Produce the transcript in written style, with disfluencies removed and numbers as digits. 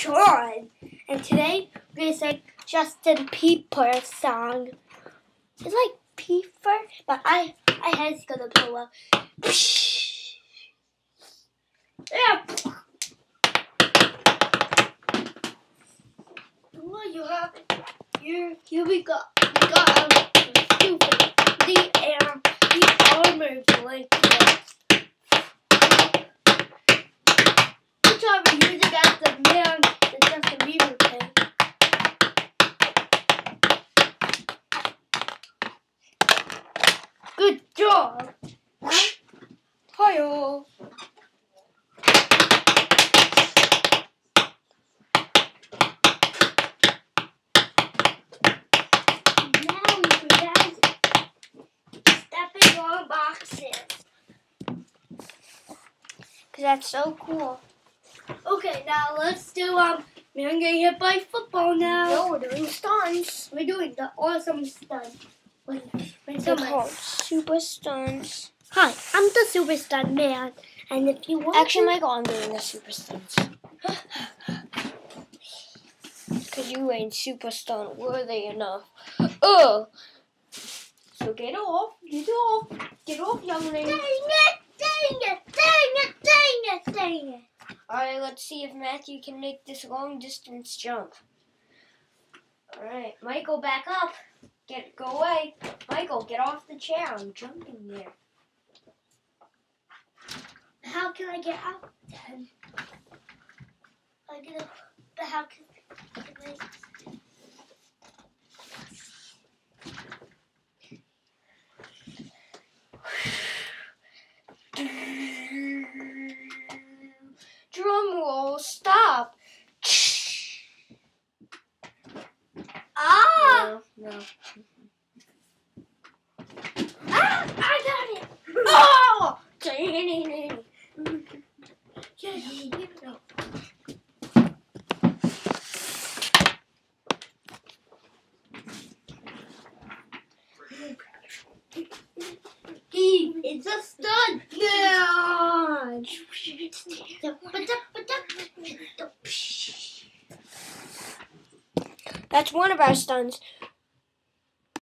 Sean, and today we're gonna sing Justin Bieber's song. It's like Bieber, but I had to go to the pillow. Yeah. Well, you have we got stupid the armor blanket. Good job for using that the man that Justin Bieber played. Good job. Hi-yo. Stepping on boxes. Cause that's so cool. Okay, now let's do man getting hit by football now. No, we're doing stunts. We're doing the awesome stunt. They're called super stunts. Hi, I'm the super stunt man, and if you want Actually, Michael, I'm doing the super stunts. Because you ain't super stunt worthy enough. Oh! So get off, young lady. Dang it. Alright, let's see if Matthew can make this long distance jump. Alright, Michael, back up. Go away. Michael, get off the chair. I'm jumping there. How can I get out then? How can I? Drum roll, stop. Ah! No. Ah! I got it! Oh! It's a stunt! Yeah! That's one of our stunts.